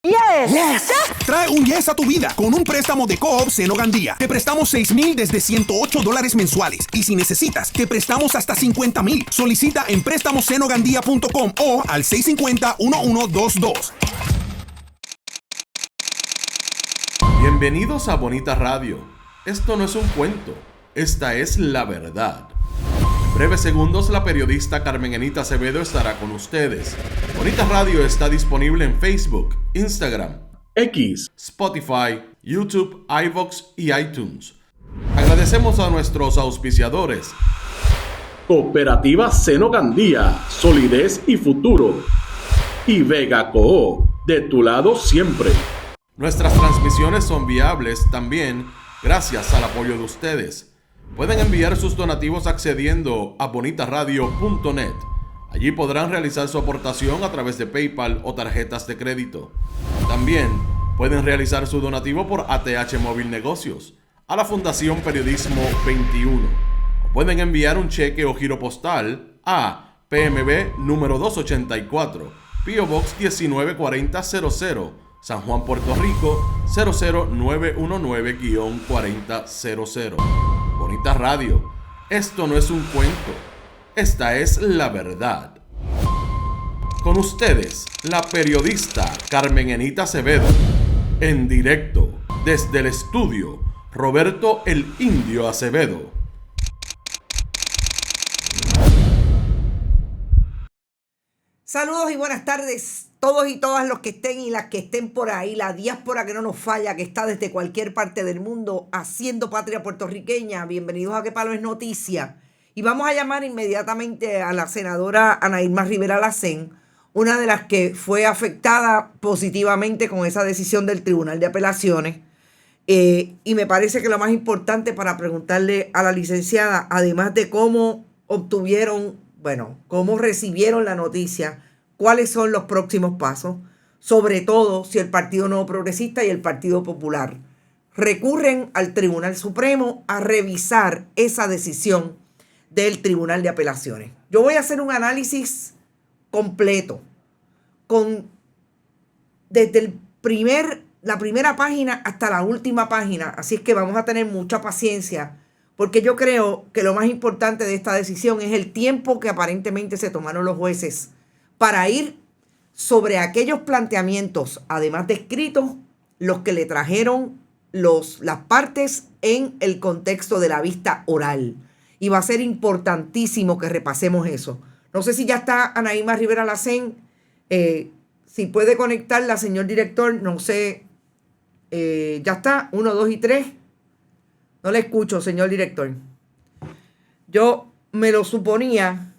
Yes. Trae un yes a tu vida con un préstamo de Co-op Seno Gandía. Te prestamos $6,000 desde $108 mensuales. Y si necesitas, te prestamos hasta $50,000. Solicita en préstamosenogandía.com o al 650-1122. Bienvenidos a Bonita Radio. Esto no es un cuento, esta es la verdad. En breves segundos, la periodista Carmen Enita Acevedo estará con ustedes. Bonita Radio está disponible en Facebook, Instagram, X, Spotify, YouTube, iVoox y iTunes. Agradecemos a nuestros auspiciadores. Cooperativa Seno Gandía, solidez y futuro. Y Vega Co-op, de tu lado siempre. Nuestras transmisiones son viables también gracias al apoyo de ustedes. Pueden enviar sus donativos accediendo a bonitaradio.net. Allí podrán realizar su aportación a través de PayPal o tarjetas de crédito. También pueden realizar su donativo por ATH Móvil Negocios a la Fundación Periodismo 21. O pueden enviar un cheque o giro postal a PMB número 284, P.O. Box 194000, San Juan, Puerto Rico 00919-4000. Bonita Radio, esto no es un cuento, esta es la verdad. Con ustedes, la periodista Carmen Enita Acevedo, en directo desde el estudio Roberto el Indio Acevedo. Saludos y buenas tardes todos y todas los que estén y las que estén por ahí, la diáspora que no nos falla, que está desde cualquier parte del mundo haciendo patria puertorriqueña. Bienvenidos a Que Palo es Noticia. Y vamos a llamar inmediatamente a la senadora Ana Irma Rivera Lacén, una de las que fue afectada positivamente con esa decisión del Tribunal de Apelaciones. Y me parece que lo más importante para preguntarle a la licenciada, además de cómo cómo recibieron la noticia, cuáles son los próximos pasos, sobre todo si el Partido Nuevo Progresista y el Partido Popular recurren al Tribunal Supremo a revisar esa decisión del Tribunal de Apelaciones. Yo voy a hacer un análisis completo, desde la primera página hasta la última página, así es que vamos a tener mucha paciencia, porque yo creo que lo más importante de esta decisión es el tiempo que aparentemente se tomaron los jueces para ir sobre aquellos planteamientos, además de escritos, los que le trajeron las partes en el contexto de la vista oral. Y va a ser importantísimo que repasemos eso. No sé si ya está Ana Irma Rivera Lacén. Si puede conectarla, señor director, no sé. Ya está, 1, 2 y 3. No le escucho, señor director. Yo me lo suponía.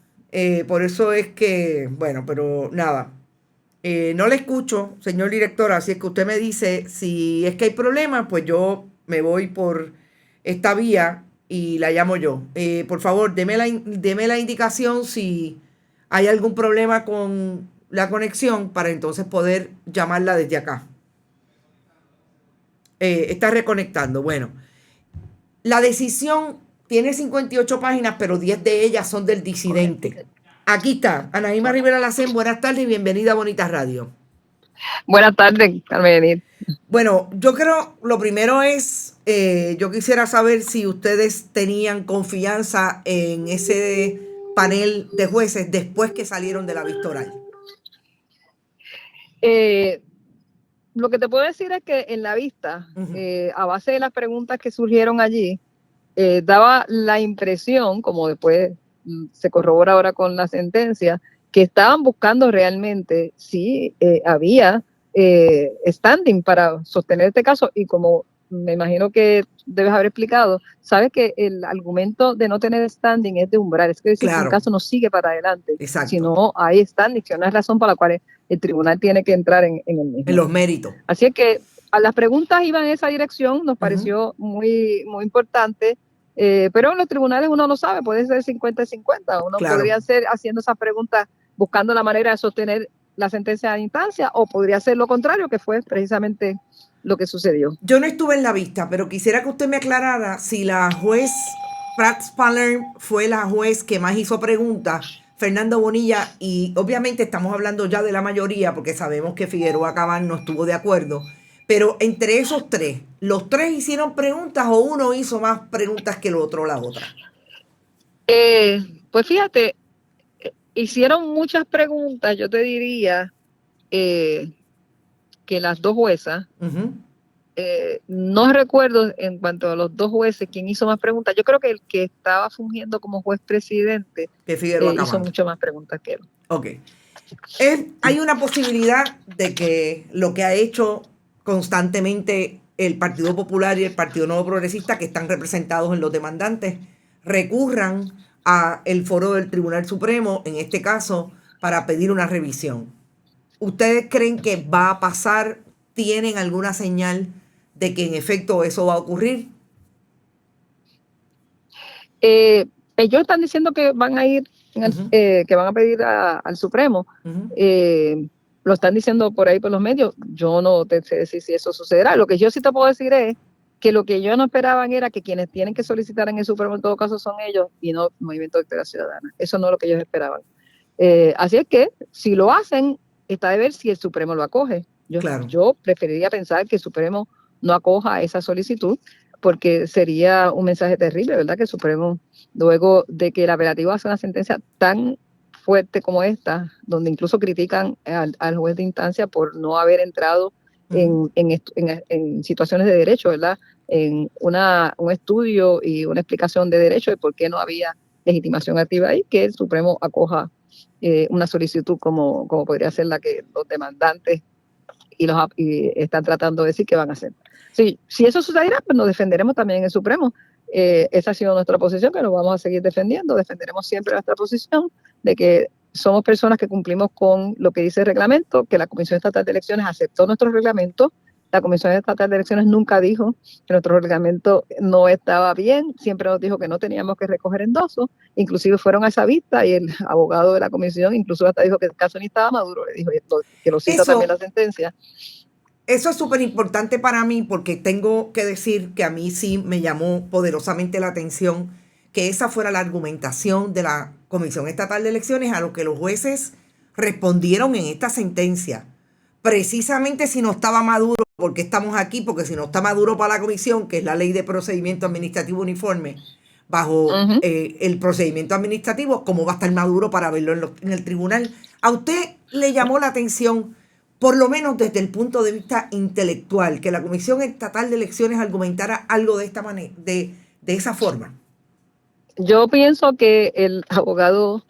Por eso es que, pero nada. No le escucho, señor director, así es que usted me dice si es que hay problemas, pues yo me voy por esta vía y la llamo yo. Por favor, deme la indicación si hay algún problema con la conexión para entonces poder llamarla desde acá. Está reconectando. Bueno, la decisión tiene 58 páginas, pero 10 de ellas son del disidente. Aquí está, Ana Irma Rivera Lacén. Buenas tardes y bienvenida a Bonita Radio. Buenas tardes, Carmen. Bueno, yo creo, lo primero es, yo quisiera saber si ustedes tenían confianza en ese panel de jueces después que salieron de la vista oral. Lo que te puedo decir es que en la vista, a base de las preguntas que surgieron allí, daba la impresión, como después se corrobora ahora con la sentencia, que estaban buscando realmente si había standing para sostener este caso, y como me imagino que debes haber explicado, sabes que el argumento de no tener standing es de umbral, es decir, claro, si un caso no sigue para adelante, si no hay standing, si no hay razón para la cual el tribunal tiene que entrar en el mismo. En los méritos. Así es que a las preguntas iban en esa dirección, nos pareció muy, muy importante, pero en los tribunales uno no sabe, puede ser 50-50, uno podría ser haciendo esas preguntas buscando la manera de sostener la sentencia de instancia, o podría ser lo contrario, que fue precisamente lo que sucedió. Yo no estuve en la vista, pero quisiera que usted me aclarara si la juez Pratt Spaller fue la juez que más hizo preguntas Fernando Bonilla, y obviamente estamos hablando ya de la mayoría porque sabemos que Figueroa Cabal no estuvo de acuerdo, pero entre esos tres, ¿los tres hicieron preguntas o uno hizo más preguntas que el otro o la otra? Pues fíjate, hicieron muchas preguntas, yo te diría que las dos juezas, Uh-huh. no recuerdo en cuanto a los dos jueces quién hizo más preguntas. Yo creo que el que estaba fungiendo como juez presidente Que Figueroa hizo Cabal. mucho más preguntas que él. Ok. Hay una posibilidad de que lo que ha hecho constantemente el Partido Popular y el Partido Nuevo Progresista, que están representados en los demandantes, recurran a el foro del Tribunal Supremo, en este caso, para pedir una revisión. ¿Ustedes creen que va a pasar? ¿Tienen alguna señal de que en efecto eso va a ocurrir? Ellos están diciendo que van a ir, Uh-huh. que van a pedir al Supremo. Uh-huh. Lo están diciendo por ahí por los medios. Yo no te sé decir si eso sucederá. Lo que yo sí te puedo decir es que lo que ellos no esperaban era que quienes tienen que solicitar en el Supremo en todo caso son ellos y no el Movimiento de Victoria Ciudadana. Eso no es lo que ellos esperaban. Así es que si lo hacen, está de ver si el Supremo lo acoge. Claro. Yo preferiría pensar que el Supremo no acoja esa solicitud, porque sería un mensaje terrible, ¿verdad? Que el Supremo, luego de que el apelativo hace una sentencia tan fuerte como esta, donde incluso critican al juez de instancia por no haber entrado en situaciones de derecho, ¿verdad? En un estudio y una explicación de derecho de por qué no había legitimación activa ahí, que el Supremo acoja una solicitud como podría ser la que los demandantes y están tratando de decir que van a hacer. Sí, si eso sucederá, pues nos defenderemos también en el Supremo. Esa ha sido nuestra posición, que nos vamos a seguir defendiendo. Defenderemos siempre nuestra posición de que somos personas que cumplimos con lo que dice el reglamento, que la Comisión Estatal de Elecciones aceptó nuestro reglamento. La Comisión Estatal de Elecciones nunca dijo que nuestro reglamento no estaba bien, siempre nos dijo que no teníamos que recoger endosos, inclusive fueron a esa vista y el abogado de la comisión incluso hasta dijo que el caso ni estaba maduro, le dijo que lo cita también la sentencia. Eso es súper importante para mí porque tengo que decir que a mí sí me llamó poderosamente la atención que esa fuera la argumentación de la Comisión Estatal de Elecciones a lo que los jueces respondieron en esta sentencia. Precisamente si no estaba maduro, ¿por qué estamos aquí? Porque si no está maduro para la comisión, que es la Ley de Procedimiento Administrativo Uniforme, bajo el procedimiento administrativo, ¿cómo va a estar maduro para verlo en el tribunal? ¿A usted le llamó la atención, por lo menos desde el punto de vista intelectual, que la Comisión Estatal de Elecciones argumentara algo de esta manera, de esa forma? Yo pienso que el abogado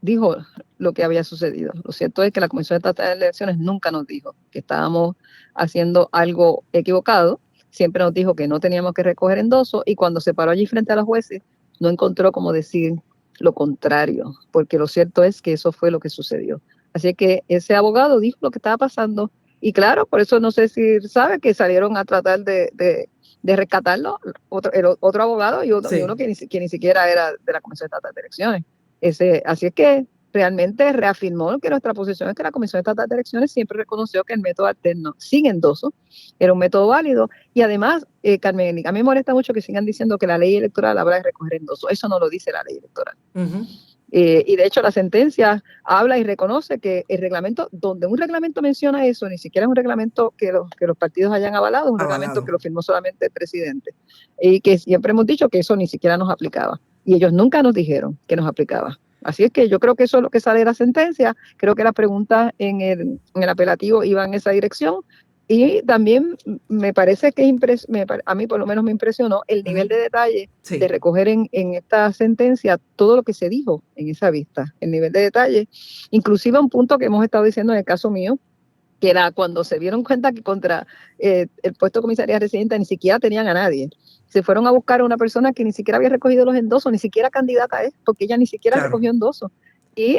dijo lo que había sucedido. Lo cierto es que la Comisión Estatal de Elecciones nunca nos dijo que estábamos haciendo algo equivocado. Siempre nos dijo que no teníamos que recoger endosos y cuando se paró allí frente a los jueces no encontró cómo decir lo contrario, porque lo cierto es que eso fue lo que sucedió. Así que ese abogado dijo lo que estaba pasando y claro, por eso no sé si sabe que salieron a tratar de rescatarlo el otro abogado y uno que ni siquiera era de la Comisión Estatal de Elecciones. Así es que realmente reafirmó que nuestra posición es que la Comisión Estatal de Elecciones siempre reconoció que el método alterno sin endoso era un método válido y además, Carmen, a mí me molesta mucho que sigan diciendo que la ley electoral habla de recoger endoso. Eso no lo dice la ley electoral. Uh-huh. Y de hecho la sentencia habla y reconoce que el reglamento, donde un reglamento menciona eso, ni siquiera es un reglamento que los partidos hayan avalado, es un reglamento que lo firmó solamente el presidente. Y que siempre hemos dicho que eso ni siquiera nos aplicaba. Y ellos nunca nos dijeron que nos aplicaba. Así es que yo creo que eso es lo que sale de la sentencia. Creo que las preguntas en el apelativo iban en esa dirección. Y también me parece que a mí por lo menos me impresionó el nivel de detalle de recoger en esta sentencia todo lo que se dijo en esa vista. El nivel de detalle, inclusive un punto que hemos estado diciendo en el caso mío, que era cuando se dieron cuenta que contra el puesto de comisaría residente ni siquiera tenían a nadie. Se fueron a buscar a una persona que ni siquiera había recogido los endosos, ni siquiera candidata es, porque ella ni siquiera recogió endosos. Y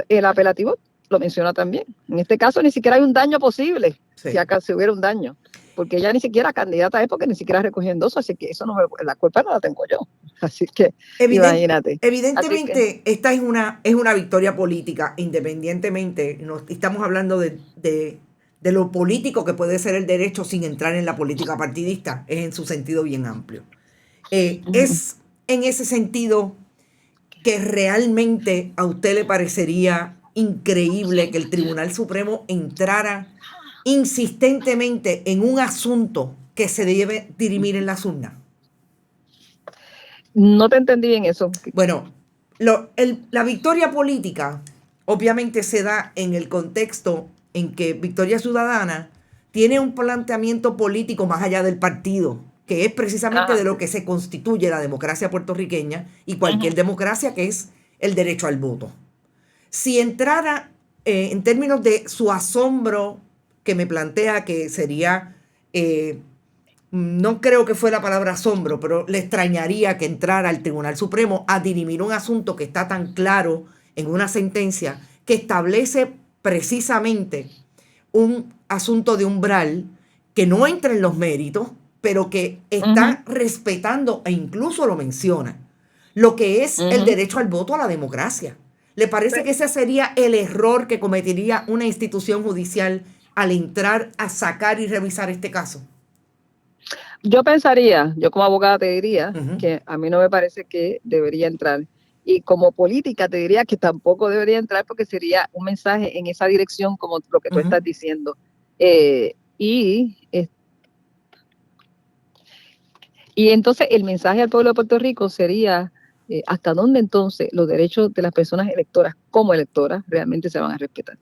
el apelativo lo menciona también. En este caso ni siquiera hay un daño posible, si acaso hubiera un daño, porque ella ni siquiera candidata es porque ni siquiera recogió endosos, así que eso la culpa no la tengo yo. Así que imagínate. Evidentemente, esta es una victoria política, independientemente, estamos hablando de lo político que puede ser el derecho sin entrar en la política partidista, es en su sentido bien amplio. Es en ese sentido que realmente a usted le parecería increíble que el Tribunal Supremo entrara insistentemente en un asunto que se debe dirimir en las urnas? No te entendí bien eso. Bueno, la victoria política obviamente se da en el contexto en que Victoria Ciudadana tiene un planteamiento político más allá del partido, que es precisamente de lo que se constituye la democracia puertorriqueña y cualquier democracia, que es el derecho al voto. Si entrara en términos de su asombro, que me plantea que sería, no creo que fue la palabra asombro, pero le extrañaría que entrara al Tribunal Supremo a dirimir un asunto que está tan claro en una sentencia que establece precisamente un asunto de umbral que no entra en los méritos, pero que está respetando e incluso lo menciona, lo que es el derecho al voto a la democracia. ¿Le parece que ese sería el error que cometería una institución judicial al entrar a sacar y revisar este caso? Yo pensaría, yo como abogada te diría que a mí no me parece que debería entrar. Y como política te diría que tampoco debería entrar porque sería un mensaje en esa dirección como lo que tú estás diciendo. Y entonces el mensaje al pueblo de Puerto Rico sería hasta dónde entonces los derechos de las personas electoras como electoras realmente se van a respetar.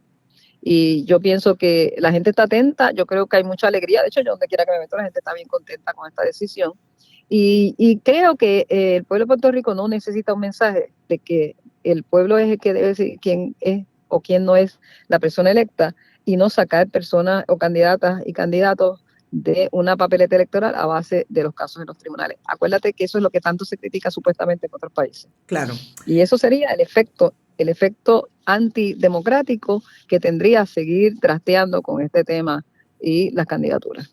Y yo pienso que la gente está atenta, yo creo que hay mucha alegría, de hecho yo donde quiera que me meto la gente está bien contenta con esta decisión. Y creo que el pueblo de Puerto Rico no necesita un mensaje de que el pueblo es el que debe decir quién es o quién no es la persona electa y no sacar personas o candidatas y candidatos de una papeleta electoral a base de los casos en los tribunales. Acuérdate que eso es lo que tanto se critica supuestamente en otros países. Claro. Y eso sería el efecto antidemocrático que tendría seguir trasteando con este tema y las candidaturas.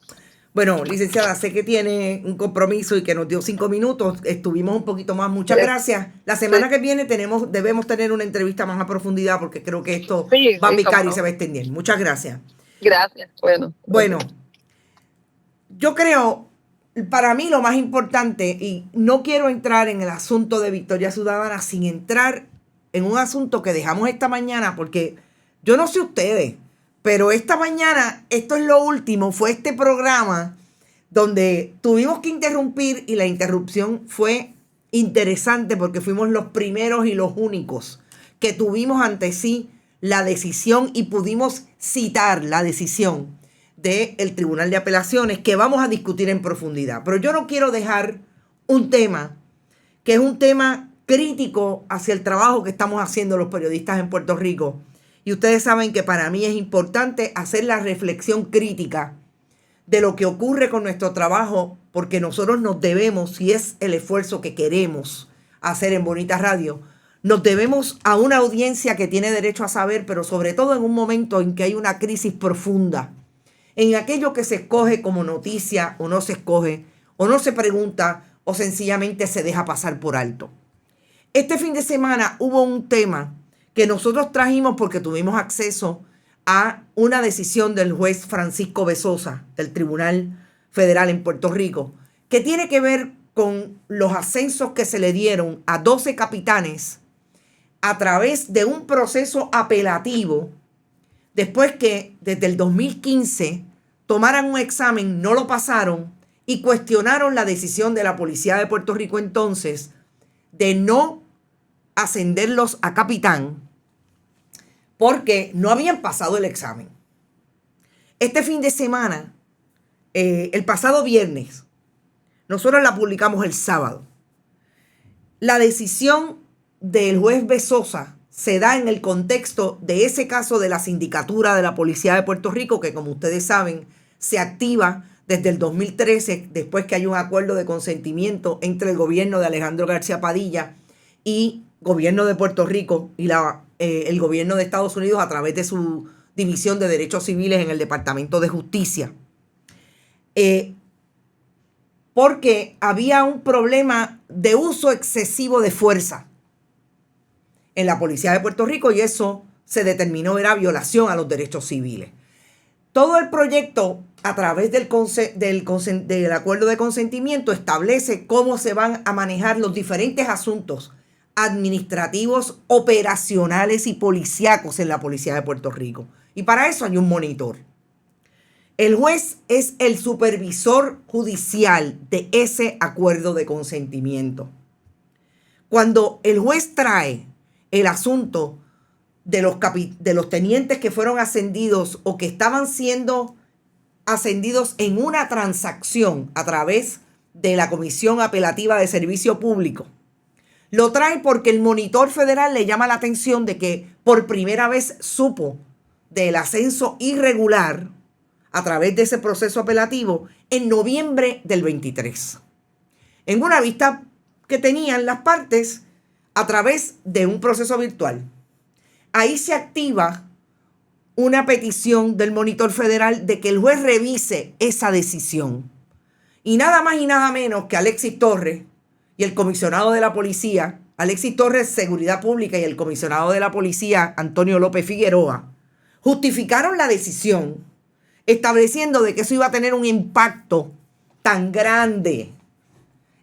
Bueno, licenciada, sé que tiene un compromiso y que nos dio 5 minutos. Estuvimos un poquito más. Muchas gracias. La semana que viene debemos tener una entrevista más a profundidad porque creo que esto va a picar y se va a extender. Muchas gracias. Gracias. Bueno, yo creo, para mí lo más importante, y no quiero entrar en el asunto de Victoria Ciudadana sin entrar en un asunto que dejamos esta mañana, porque yo no sé ustedes, pero esta mañana, esto es lo último, fue este programa donde tuvimos que interrumpir y la interrupción fue interesante porque fuimos los primeros y los únicos que tuvimos ante sí la decisión y pudimos citar la decisión del Tribunal de Apelaciones que vamos a discutir en profundidad. Pero yo no quiero dejar un tema que es un tema crítico hacia el trabajo que estamos haciendo los periodistas en Puerto Rico. Y ustedes saben que para mí es importante hacer la reflexión crítica de lo que ocurre con nuestro trabajo, porque nosotros nos debemos, si es el esfuerzo que queremos hacer en Bonita Radio, nos debemos a una audiencia que tiene derecho a saber, pero sobre todo en un momento en que hay una crisis profunda, en aquello que se escoge como noticia o no se escoge, o no se pregunta, o sencillamente se deja pasar por alto. Este fin de semana hubo un tema que nosotros trajimos porque tuvimos acceso a una decisión del juez Francisco Bezosa del Tribunal Federal en Puerto Rico, que tiene que ver con los ascensos que se le dieron a 12 capitanes a través de un proceso apelativo, después que desde el 2015 tomaran un examen, no lo pasaron y cuestionaron la decisión de la Policía de Puerto Rico entonces de no ascenderlos a capitán porque no habían pasado el examen. Este fin de semana, el pasado viernes, nosotros la publicamos el sábado. La decisión del juez Bezosa se da en el contexto de ese caso de la sindicatura de la Policía de Puerto Rico, que como ustedes saben, se activa desde el 2013, después que hay un acuerdo de consentimiento entre el gobierno de Alejandro García Padilla y gobierno de Puerto Rico y el gobierno de Estados Unidos a través de su División de Derechos Civiles en el Departamento de Justicia. Porque había un problema de uso excesivo de fuerza en la Policía de Puerto Rico y eso se determinó era violación a los derechos civiles. Todo el proyecto, a través del acuerdo de consentimiento, establece cómo se van a manejar los diferentes asuntos administrativos, operacionales y policíacos en la Policía de Puerto Rico. Y para eso hay un monitor. El juez es el supervisor judicial de ese acuerdo de consentimiento. Cuando el juez trae el asunto de los tenientes que fueron ascendidos o que estaban siendo ascendidos en una transacción a través de la Comisión Apelativa de Servicio Público, lo trae porque el monitor federal le llama la atención de que por primera vez supo del ascenso irregular a través de ese proceso apelativo en noviembre del 23. En una vista que tenían las partes a través de un proceso virtual. Ahí se activa una petición del monitor federal de que el juez revise esa decisión. Y nada más y nada menos que Alexis Torres y el comisionado de la policía, Alexis Torres, Seguridad Pública, y el comisionado de la policía, Antonio López Figueroa, justificaron la decisión, estableciendo de que eso iba a tener un impacto tan grande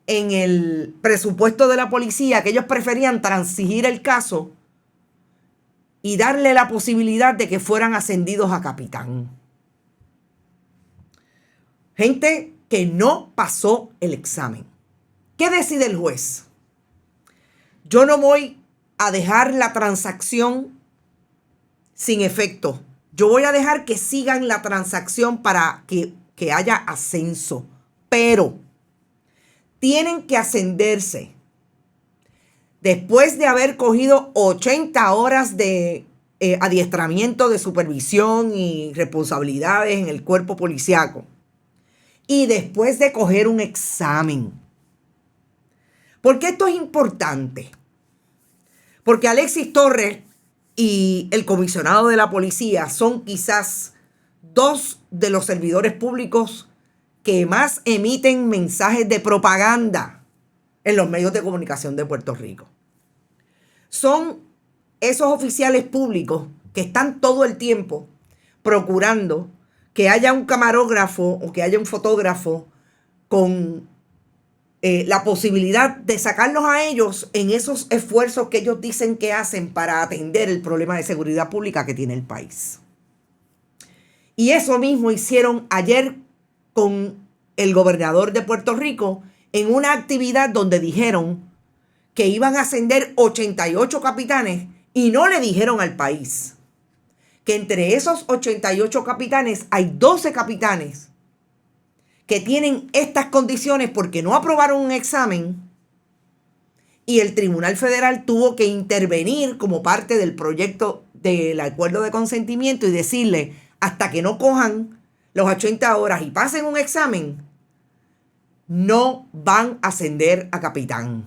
en el presupuesto de la policía que ellos preferían transigir el caso y darle la posibilidad de que fueran ascendidos a capitán. Gente que no pasó el examen. ¿Qué decide el juez? Yo no voy a dejar la transacción sin efecto. Yo voy a dejar que sigan la transacción para que haya ascenso. Pero tienen que ascenderse después de haber cogido 80 horas de adiestramiento de supervisión y responsabilidades en el cuerpo policiaco. Y después de coger un examen. ¿Por qué esto es importante? Porque Alexis Torres y el comisionado de la policía son quizás dos de los servidores públicos que más emiten mensajes de propaganda en los medios de comunicación de Puerto Rico. Son esos oficiales públicos que están todo el tiempo procurando que haya un camarógrafo o que haya un fotógrafo con la posibilidad de sacarlos a ellos en esos esfuerzos que ellos dicen que hacen para atender el problema de seguridad pública que tiene el país. Y eso mismo hicieron ayer con el gobernador de Puerto Rico en una actividad donde dijeron que iban a ascender 88 capitanes y no le dijeron al país que entre esos 88 capitanes hay 12 capitanes que tienen estas condiciones porque no aprobaron un examen y el Tribunal Federal tuvo que intervenir como parte del proyecto del acuerdo de consentimiento y decirle, hasta que no cojan los 80 horas y pasen un examen, no van a ascender a capitán.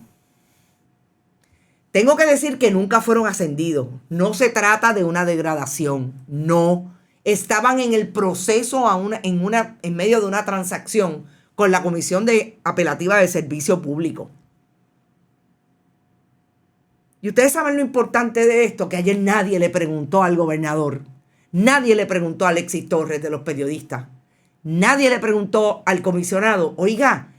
Tengo que decir que nunca fueron ascendidos. No se trata de una degradación. No. Estaban en el proceso en medio de una transacción con la Comisión Apelativa de Servicio Público. Y ustedes saben lo importante de esto, que ayer nadie le preguntó al gobernador. Nadie le preguntó a Alexis Torres de los periodistas. Nadie le preguntó al comisionado, oiga,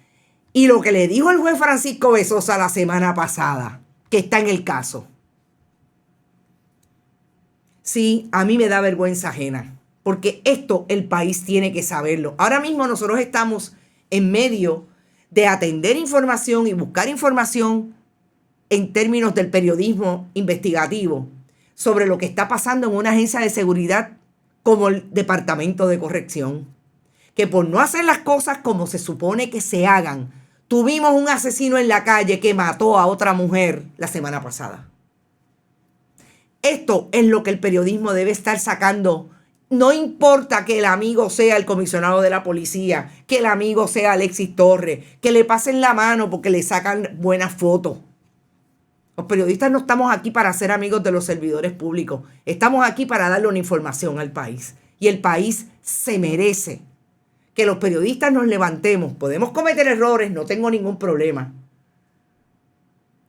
y lo que le dijo el juez Francisco Bezosa la semana pasada, que está en el caso. Sí, a mí me da vergüenza ajena, porque esto el país tiene que saberlo. Ahora mismo nosotros estamos en medio de atender información y buscar información en términos del periodismo investigativo sobre lo que está pasando en una agencia de seguridad como el Departamento de Corrección, que por no hacer las cosas como se supone que se hagan, tuvimos un asesino en la calle que mató a otra mujer la semana pasada. Esto es lo que el periodismo debe estar sacando. No importa que el amigo sea el comisionado de la policía, que el amigo sea Alexis Torres, que le pasen la mano porque le sacan buenas fotos. Los periodistas no estamos aquí para ser amigos de los servidores públicos. Estamos aquí para darle una información al país. Y el país se merece que los periodistas nos levantemos. Podemos cometer errores, no tengo ningún problema.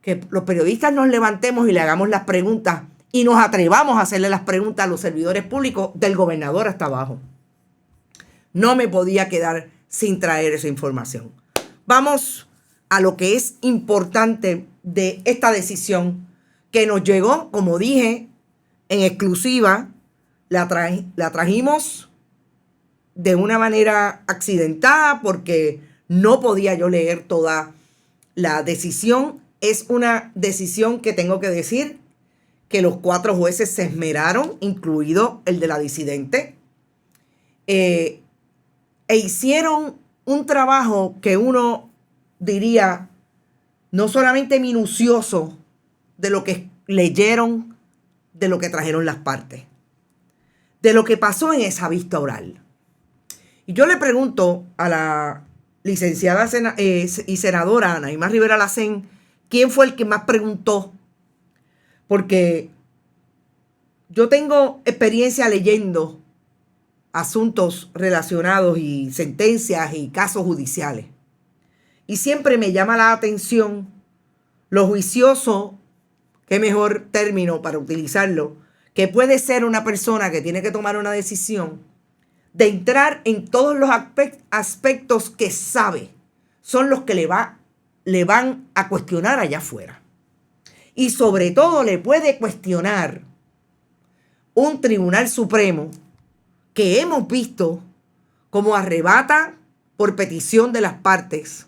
Que los periodistas nos levantemos y le hagamos las preguntas y nos atrevamos a hacerle las preguntas a los servidores públicos del gobernador hasta abajo. No me podía quedar sin traer esa información. Vamos a lo que es importante de esta decisión que nos llegó, como dije, en exclusiva. La trajimos de una manera accidentada porque no podía yo leer toda la decisión. Es una decisión que tengo que decir que los 4 jueces se esmeraron, incluido el de la disidente, e hicieron un trabajo que uno diría no solamente minucioso de lo que leyeron, de lo que trajeron las partes, de lo que pasó en esa vista oral. Y yo le pregunto a la licenciada y senadora Ana Imma Rivera Lacén, ¿quién fue el que más preguntó? Porque yo tengo experiencia leyendo asuntos relacionados y sentencias y casos judiciales. Y siempre me llama la atención lo juicioso, qué mejor término para utilizarlo, que puede ser una persona que tiene que tomar una decisión, de entrar en todos los aspectos que sabe son los que le van a cuestionar allá afuera. Y sobre todo le puede cuestionar un Tribunal Supremo que hemos visto cómo arrebata por petición de las partes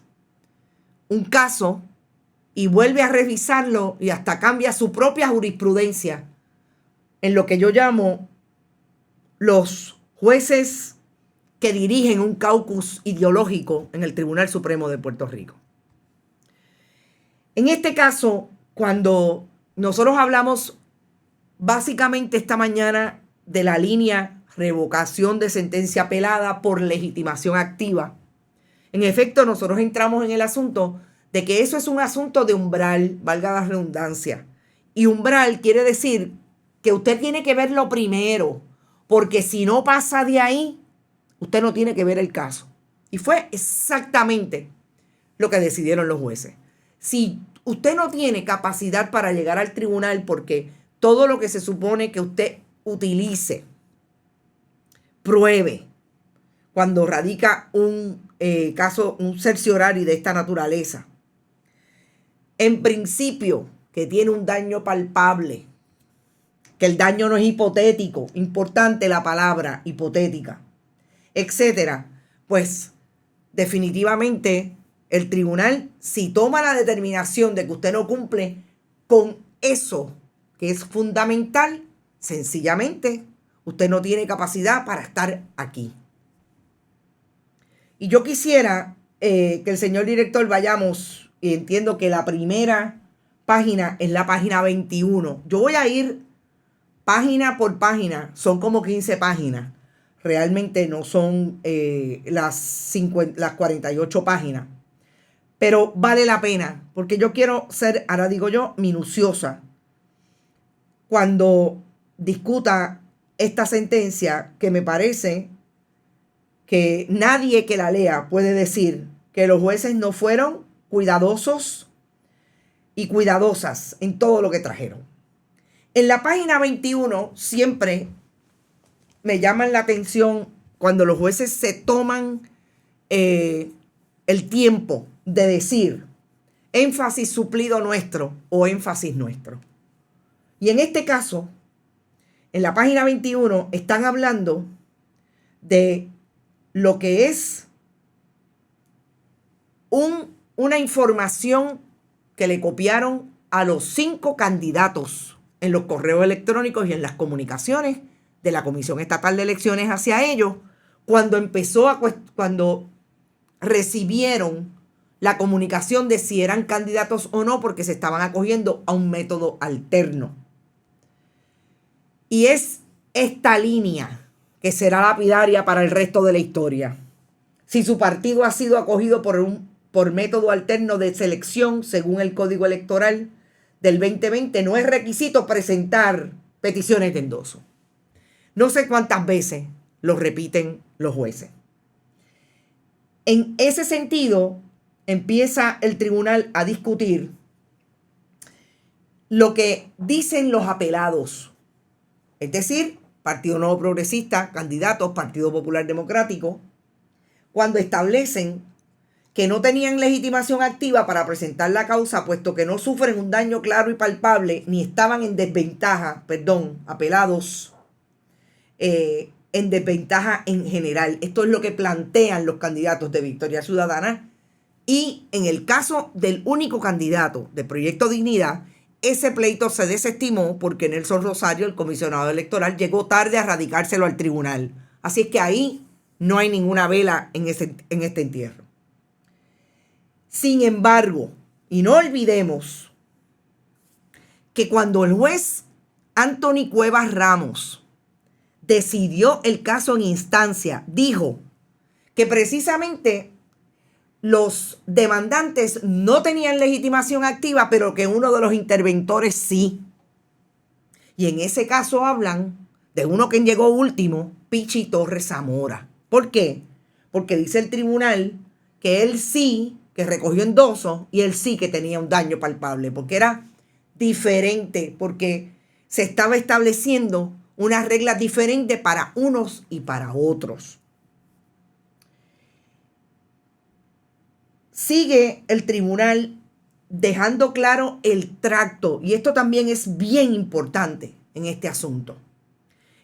un caso y vuelve a revisarlo y hasta cambia su propia jurisprudencia en lo que yo llamo los jueces que dirigen un caucus ideológico en el Tribunal Supremo de Puerto Rico. En este caso, cuando nosotros hablamos básicamente esta mañana de la línea revocación de sentencia apelada por legitimación activa, en efecto nosotros entramos en el asunto de que eso es un asunto de umbral, valga la redundancia. Y umbral quiere decir que usted tiene que verlo primero, porque si no pasa de ahí, usted no tiene que ver el caso. Y fue exactamente lo que decidieron los jueces. Si usted no tiene capacidad para llegar al tribunal, porque todo lo que se supone que usted utilice, pruebe, cuando radica un caso, un cerciorario de esta naturaleza, en principio que tiene un daño palpable, que el daño no es hipotético, importante la palabra hipotética, etcétera, pues definitivamente el tribunal, si toma la determinación de que usted no cumple con eso que es fundamental, sencillamente usted no tiene capacidad para estar aquí. Y yo quisiera que el señor director vayamos, y entiendo que la primera página es la página 21. Yo voy a ir página por página, son como 15 páginas. Realmente no son las 48 páginas. Pero vale la pena, porque yo quiero ser, ahora digo yo, minuciosa cuando discuta esta sentencia, que me parece que nadie que la lea puede decir que los jueces no fueron cuidadosos y cuidadosas en todo lo que trajeron. En la página 21 siempre me llaman la atención cuando los jueces se toman el tiempo de decir énfasis suplido nuestro o énfasis nuestro. Y en este caso, en la página 21 están hablando de lo que es una información que le copiaron a los 5 candidatos en los correos electrónicos y en las comunicaciones de la Comisión Estatal de Elecciones hacia ellos, cuando recibieron la comunicación de si eran candidatos o no, porque se estaban acogiendo a un método alterno. Y es esta línea que será lapidaria para el resto de la historia. Si su partido ha sido acogido por método alterno de selección, según el Código Electoral del 2020, no es requisito presentar peticiones de endoso. No sé cuántas veces lo repiten los jueces. En ese sentido, empieza el tribunal a discutir lo que dicen los apelados. Es decir, Partido Nuevo Progresista, candidatos, Partido Popular Democrático, cuando establecen que no tenían legitimación activa para presentar la causa, puesto que no sufren un daño claro y palpable, ni estaban en desventaja, apelados, en desventaja en general. Esto es lo que plantean los candidatos de Victoria Ciudadana. Y en el caso del único candidato de Proyecto Dignidad, ese pleito se desestimó porque Nelson Rosario, el comisionado electoral, llegó tarde a radicárselo al tribunal. Así es que ahí no hay ninguna vela en este entierro. Sin embargo, y no olvidemos que cuando el juez Anthony Cuevas Ramos decidió el caso en instancia, dijo que precisamente los demandantes no tenían legitimación activa, pero que uno de los interventores sí. Y en ese caso hablan de uno que llegó último, Pichi Torres Zamora. ¿Por qué? Porque dice el tribunal que él sí, que recogió endosos, y él sí que tenía un daño palpable, porque era diferente, porque se estaba estableciendo unas reglas diferentes para unos y para otros. Sigue el tribunal dejando claro el tracto, y esto también es bien importante en este asunto.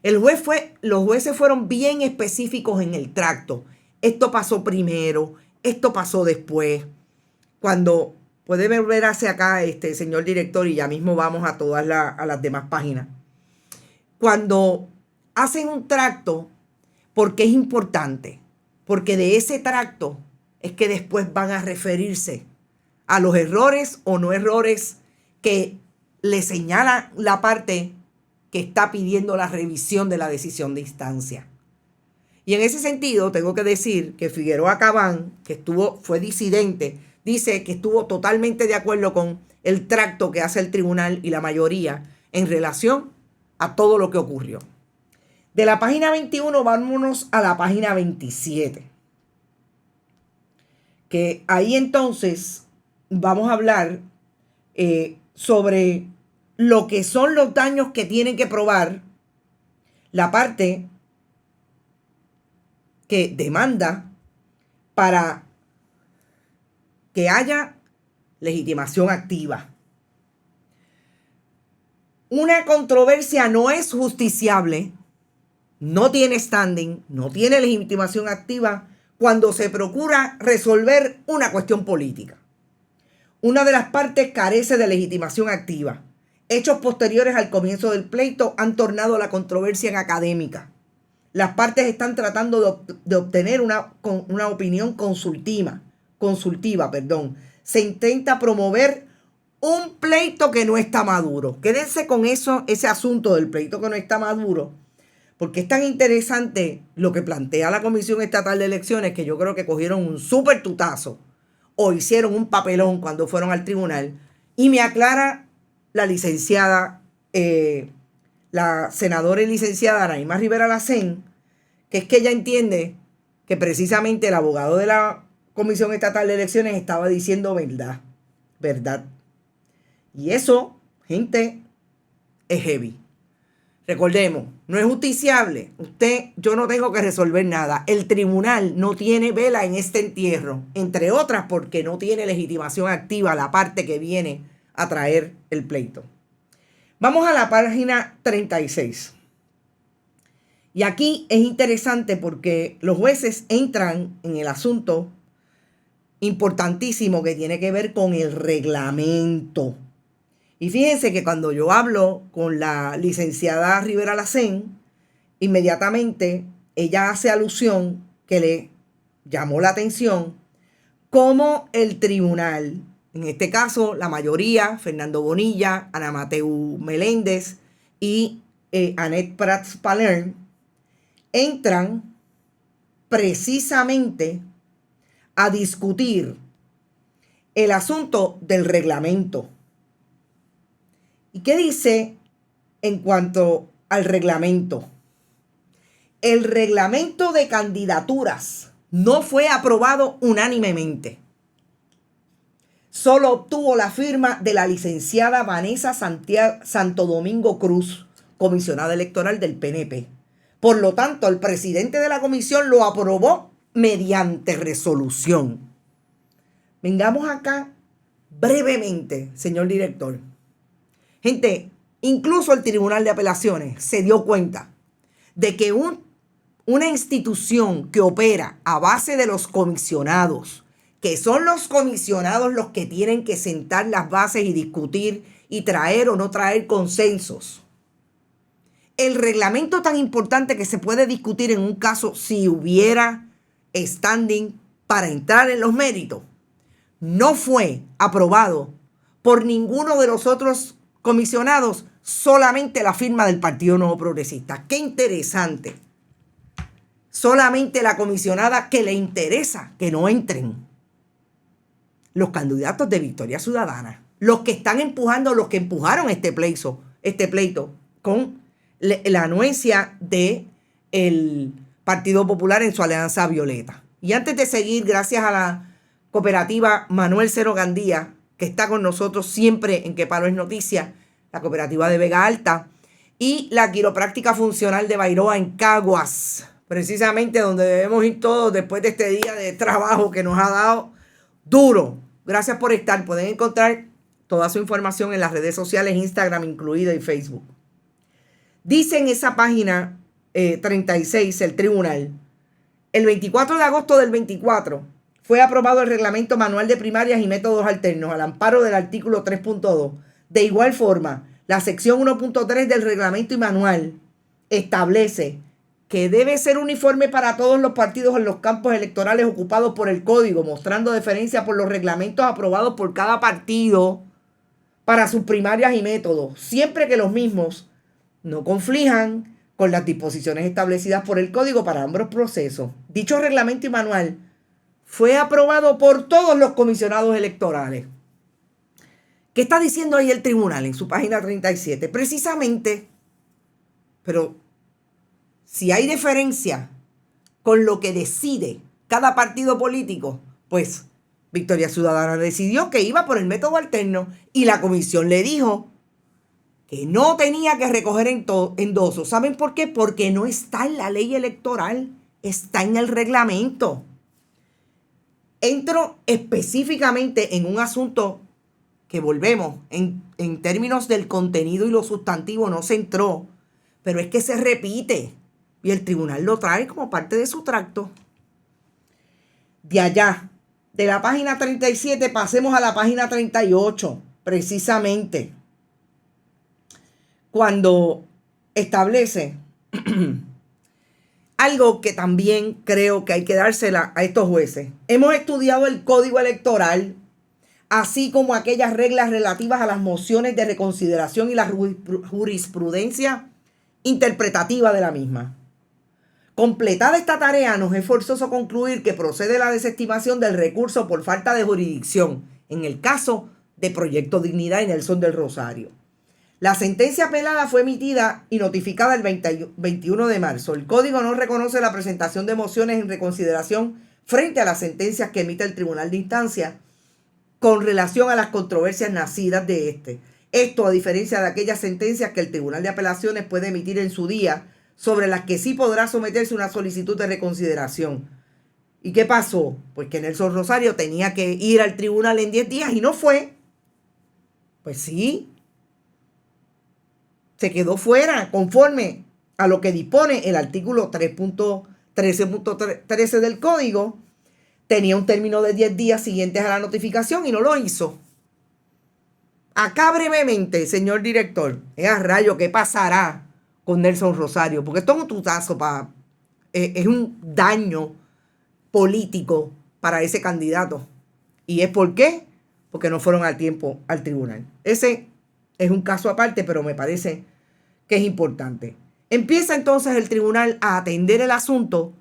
Los jueces fueron bien específicos en el tracto. Esto pasó primero, esto pasó después. Cuando puede ver hacia acá, señor director, y ya mismo vamos a todas las demás páginas. Cuando hacen un tracto, ¿por qué es importante? Porque de ese tracto es que después van a referirse a los errores o no errores que le señala la parte que está pidiendo la revisión de la decisión de instancia. Y en ese sentido tengo que decir que Figueroa Cabán, que fue disidente, dice que estuvo totalmente de acuerdo con el tracto que hace el tribunal y la mayoría en relación a todo lo que ocurrió. De la página 21 vámonos a la página 27. Que ahí entonces vamos a hablar sobre lo que son los daños que tienen que probar la parte que demanda para que haya legitimación activa. Una controversia no es justiciable, no tiene standing, no tiene legitimación activa cuando se procura resolver una cuestión política. Una de las partes carece de legitimación activa. Hechos posteriores al comienzo del pleito han tornado la controversia en académica. Las partes están tratando de obtener una opinión consultiva. Se intenta promover un pleito que no está maduro. Quédense con eso, ese asunto del pleito que no está maduro, porque es tan interesante lo que plantea la Comisión Estatal de Elecciones, que yo creo que cogieron un súper tutazo o hicieron un papelón cuando fueron al tribunal. Y me aclara la licenciada, la senadora y licenciada Anaíma Rivera Lacén, que es que ella entiende que precisamente el abogado de la Comisión Estatal de Elecciones estaba diciendo verdad. Y eso, gente, es heavy. Recordemos, no es justiciable. Yo no tengo que resolver nada. El tribunal no tiene vela en este entierro, entre otras porque no tiene legitimación activa la parte que viene a traer el pleito. Vamos a la página 36. Y aquí es interesante porque los jueces entran en el asunto importantísimo que tiene que ver con el reglamento. Y fíjense que cuando yo hablo con la licenciada Rivera Lacén, inmediatamente ella hace alusión que le llamó la atención cómo el tribunal, en este caso la mayoría, Fernando Bonilla, Ana Mateu Meléndez y Annette Prats Palern, entran precisamente a discutir el asunto del reglamento. ¿Y qué dice en cuanto al reglamento? El reglamento de candidaturas no fue aprobado unánimemente. Solo obtuvo la firma de la licenciada Vanessa Santo Domingo Cruz, comisionada electoral del PNP. Por lo tanto, el presidente de la comisión lo aprobó mediante resolución. vengamos acá brevemente, señor director. Gente, incluso el Tribunal de Apelaciones se dio cuenta de que una institución que opera a base de los comisionados, que son los comisionados los que tienen que sentar las bases y discutir y traer o no traer consensos. El reglamento tan importante que se puede discutir en un caso si hubiera standing para entrar en los méritos, no fue aprobado por ninguno de los otros comisionados, solamente la firma del Partido Nuevo Progresista. ¡Qué interesante! Solamente la comisionada que le interesa que no entren los candidatos de Victoria Ciudadana, los que están empujando, los que empujaron este pleito con la anuencia del Partido Popular en su alianza violeta. Y antes de seguir, gracias a la cooperativa Manuel Seno Gandía, que está con nosotros siempre en Que Palo es Noticia, la cooperativa de Vega Alta, y la quiropráctica funcional de Bairoa en Caguas, precisamente donde debemos ir todos después de este día de trabajo que nos ha dado duro. Gracias por estar. Pueden encontrar toda su información en las redes sociales, Instagram incluido y Facebook. Dice en esa página 36 el tribunal, el 24 de agosto del 24 fue aprobado el reglamento manual de primarias y métodos alternos al amparo del artículo 3.2. De igual forma, la sección 1.3 del reglamento y manual establece que debe ser uniforme para todos los partidos en los campos electorales ocupados por el código, mostrando deferencia por los reglamentos aprobados por cada partido para sus primarias y métodos, siempre que los mismos no conflijan con las disposiciones establecidas por el código para ambos procesos. Dicho reglamento y manual fue aprobado por todos los comisionados electorales. ¿Qué está diciendo ahí el tribunal en su página 37? Precisamente, pero si hay diferencia con lo que decide cada partido político, pues Victoria Ciudadana decidió que iba por el método alterno y la comisión le dijo que no tenía que recoger endosos. ¿Saben por qué? Porque no está en la ley electoral, está en el reglamento. Entro específicamente en un asunto que volvemos, en términos del contenido y lo sustantivo no se entró, pero es que se repite y el tribunal lo trae como parte de su tracto. De allá, de la página 37, pasemos a la página 38, precisamente, cuando establece algo que también creo que hay que dársela a estos jueces. Hemos estudiado el Código Electoral, así como aquellas reglas relativas a las mociones de reconsideración y la jurisprudencia interpretativa de la misma. Completada esta tarea, nos es forzoso concluir que procede la desestimación del recurso por falta de jurisdicción, en el caso de Proyecto Dignidad y Nelson del Rosario. La sentencia apelada fue emitida y notificada el 21 de marzo. El código no reconoce la presentación de mociones en reconsideración frente a las sentencias que emite el Tribunal de Instancia con relación a las controversias nacidas de este. Esto a diferencia de aquellas sentencias que el Tribunal de Apelaciones puede emitir en su día, sobre las que sí podrá someterse una solicitud de reconsideración. ¿Y qué pasó? Pues que Nelson Rosario tenía que ir al tribunal en 10 días y no fue. Pues sí. Se quedó fuera conforme a lo que dispone el artículo 3.13.13 del código. Tenía un término de 10 días siguientes a la notificación y no lo hizo. Acá brevemente, señor director, a rayo, ¿qué pasará con Nelson Rosario? Porque esto es un tutazo, es un daño político para ese candidato. ¿Y es por qué? Porque no fueron al tiempo al tribunal. Ese es un caso aparte, pero me parece que es importante. Empieza entonces el tribunal a atender el asunto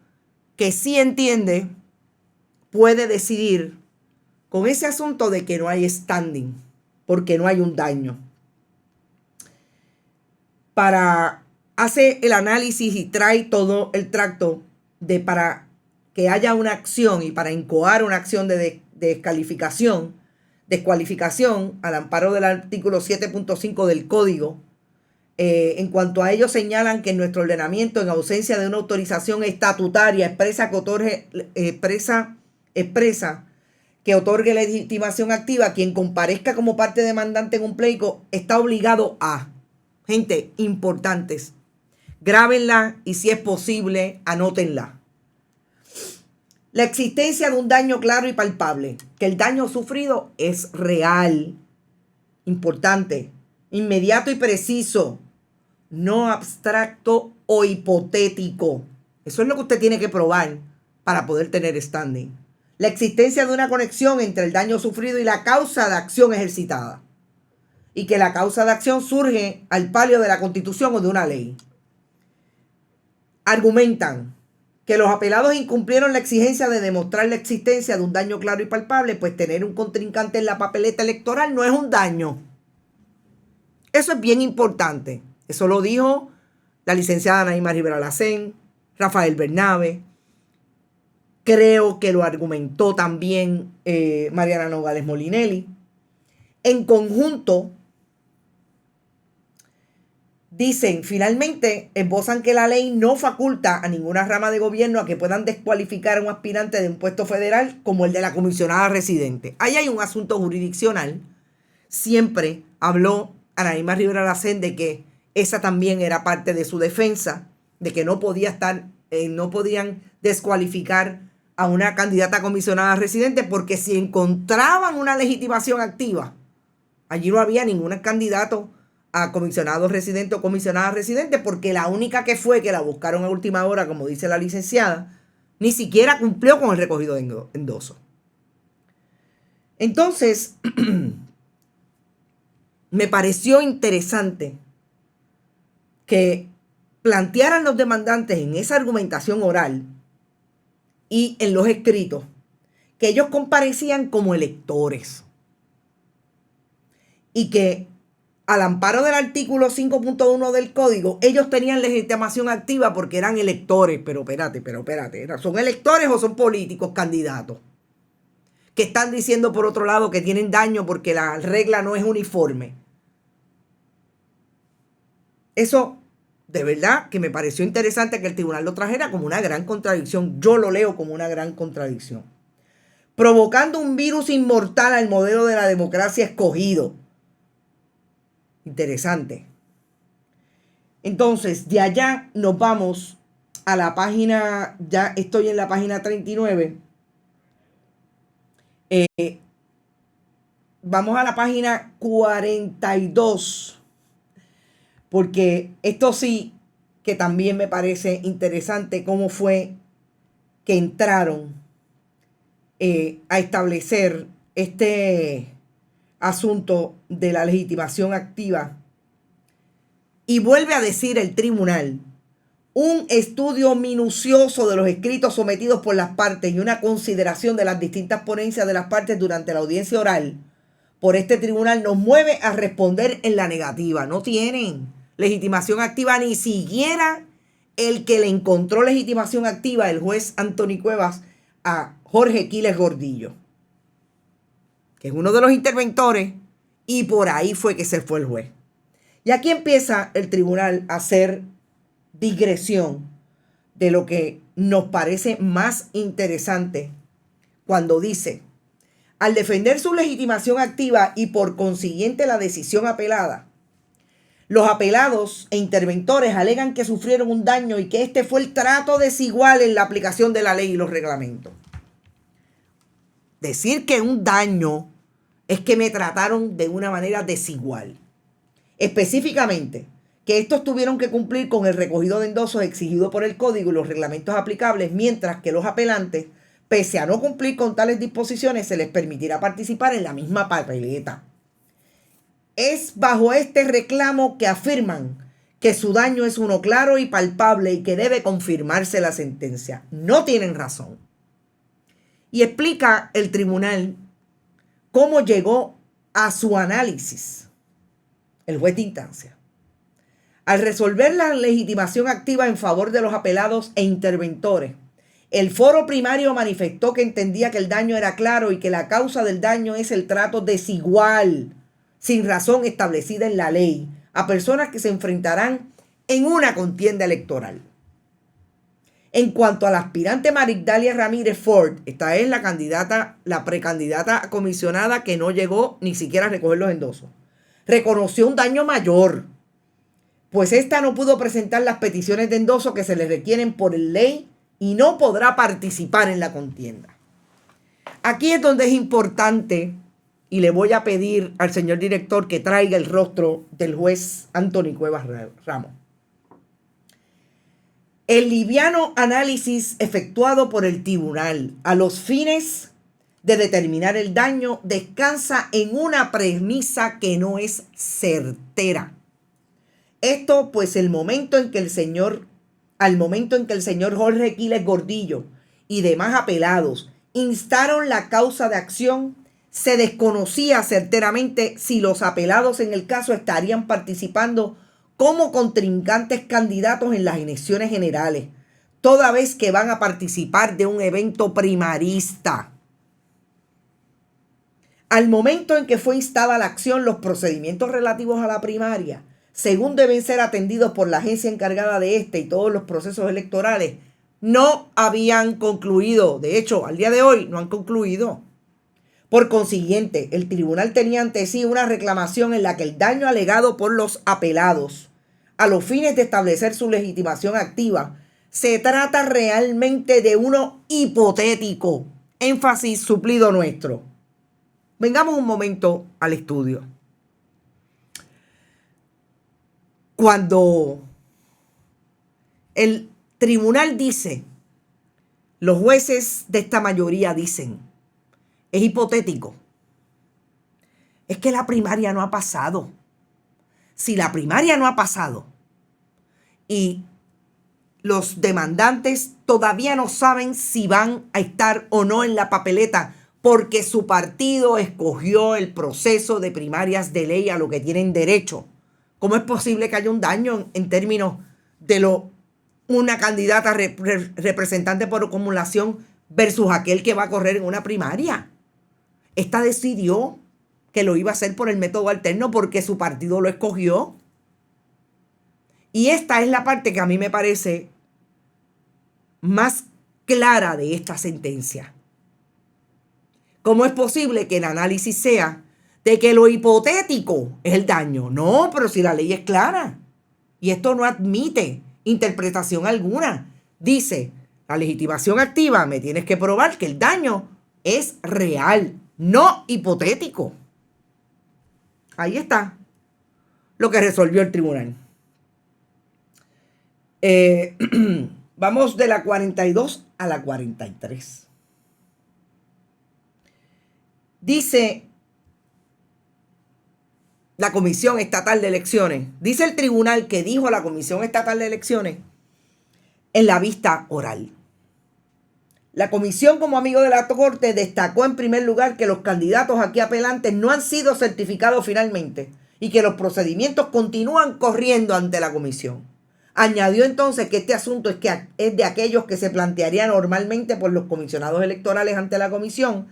que sí entiende, puede decidir con ese asunto de que no hay standing, porque no hay un daño. Hace el análisis y trae todo el tracto para que haya una acción y para incoar una acción de descalificación al amparo del artículo 7.5 del Código. En cuanto a ello, señalan que en nuestro ordenamiento, en ausencia de una autorización estatutaria expresa que otorgue legitimación activa, quien comparezca como parte demandante en un pleito está obligado a, gente, importantes, grábenla y si es posible, anótenla. La existencia de un daño claro y palpable, que el daño sufrido es real, importante, inmediato y preciso, no abstracto o hipotético. Eso es lo que usted tiene que probar para poder tener standing. La existencia de una conexión entre el daño sufrido y la causa de acción ejercitada. Y que la causa de acción surge al palio de la Constitución o de una ley. Argumentan que los apelados incumplieron la exigencia de demostrar la existencia de un daño claro y palpable, pues tener un contrincante en la papeleta electoral no es un daño. Eso es bien importante. Eso lo dijo la licenciada Anaíma Rivera Lacén, Rafael Bernabe. Creo que lo argumentó también Mariana Nogales Molinelli. En conjunto, dicen, finalmente, esbozan que la ley no faculta a ninguna rama de gobierno a que puedan descualificar a un aspirante de un puesto federal como el de la comisionada residente. Ahí hay un asunto jurisdiccional. Siempre habló Anaíma Rivera Lacén de que esa también era parte de su defensa, de que no podían descualificar a una candidata a comisionada residente porque si encontraban una legitimación activa, allí no había ningún candidato a comisionado residente o comisionada residente, porque la única que fue que la buscaron a última hora, como dice la licenciada, ni siquiera cumplió con el recogido de endoso. Entonces, me pareció interesante que plantearan los demandantes en esa argumentación oral y en los escritos que ellos comparecían como electores y que al amparo del artículo 5.1 del código ellos tenían legitimación activa porque eran electores. Pero espérate, ¿son electores o son políticos candidatos? Que están diciendo por otro lado que tienen daño porque la regla no es uniforme. Eso de verdad que me pareció interesante que el tribunal lo trajera como una gran contradicción. Yo lo leo como una gran contradicción. Provocando un virus inmortal al modelo de la democracia escogido. Interesante. Entonces, de allá nos vamos a la página, ya estoy en la página 39. Vamos a la página 42. Porque esto sí que también me parece interesante cómo fue que entraron a establecer este asunto de la legitimación activa. Y vuelve a decir el tribunal, un estudio minucioso de los escritos sometidos por las partes y una consideración de las distintas ponencias de las partes durante la audiencia oral por este tribunal nos mueve a responder en la negativa. No tienen legitimación activa, ni siquiera el que le encontró legitimación activa, el juez Anthony Cuevas, a Jorge Quiles Gordillo, que es uno de los interventores, y por ahí fue que se fue el juez. Y aquí empieza el tribunal a hacer digresión de lo que nos parece más interesante cuando dice, al defender su legitimación activa y por consiguiente la decisión apelada, los apelados e interventores alegan que sufrieron un daño y que este fue el trato desigual en la aplicación de la ley y los reglamentos. Decir que un daño es que me trataron de una manera desigual. Específicamente, que estos tuvieron que cumplir con el recogido de endosos exigido por el código y los reglamentos aplicables, mientras que los apelantes, pese a no cumplir con tales disposiciones, se les permitirá participar en la misma papeleta. Es bajo este reclamo que afirman que su daño es uno claro y palpable y que debe confirmarse la sentencia. No tienen razón. Y explica el tribunal cómo llegó a su análisis el juez de instancia. Al resolver la legitimación activa en favor de los apelados e interventores, el foro primario manifestó que entendía que el daño era claro y que la causa del daño es el trato desigual, sin razón establecida en la ley, a personas que se enfrentarán en una contienda electoral. En cuanto a la aspirante Marigdalia Ramírez Ford, esta es la precandidata comisionada que no llegó ni siquiera a recoger los endosos, reconoció un daño mayor, pues esta no pudo presentar las peticiones de endoso que se le requieren por ley y no podrá participar en la contienda. Aquí es donde es importante, y le voy a pedir al señor director que traiga el rostro del juez Anthony Cuevas Ramos. El liviano análisis efectuado por el tribunal a los fines de determinar el daño descansa en una premisa que no es certera. Esto pues al momento en que el señor Jorge Quiles Gordillo y demás apelados instaron la causa de acción, se desconocía certeramente si los apelados en el caso estarían participando como contrincantes candidatos en las elecciones generales, toda vez que van a participar de un evento primarista. Al momento en que fue instada la acción, los procedimientos relativos a la primaria, según deben ser atendidos por la agencia encargada de y todos los procesos electorales, no habían concluido. De hecho, al día de hoy no han concluido. Por consiguiente, el tribunal tenía ante sí una reclamación en la que el daño alegado por los apelados a los fines de establecer su legitimación activa se trata realmente de uno hipotético. Énfasis suplido nuestro. Vengamos un momento al estudio. Cuando el tribunal dice, los jueces de esta mayoría dicen, es hipotético, es que la primaria no ha pasado. Si la primaria no ha pasado y los demandantes todavía no saben si van a estar o no en la papeleta porque su partido escogió el proceso de primarias de ley a lo que tienen derecho, ¿cómo es posible que haya un daño en términos de una candidata representante por acumulación versus aquel que va a correr en una primaria? Esta decidió que lo iba a hacer por el método alterno porque su partido lo escogió. Y esta es la parte que a mí me parece más clara de esta sentencia. ¿Cómo es posible que el análisis sea de que lo hipotético es el daño? No, pero si la ley es clara. Y esto no admite interpretación alguna. Dice, la legitimación activa, me tienes que probar que el daño es real, no hipotético. Ahí está lo que resolvió el tribunal. Vamos de la 42 a la 43. Dice la Comisión Estatal de Elecciones, dice el tribunal que dijo la Comisión Estatal de Elecciones en la vista oral. La comisión, como amigo de la Corte, destacó en primer lugar que los candidatos aquí apelantes no han sido certificados finalmente y que los procedimientos continúan corriendo ante la comisión. Añadió entonces que este asunto es de aquellos que se plantearía normalmente por los comisionados electorales ante la comisión,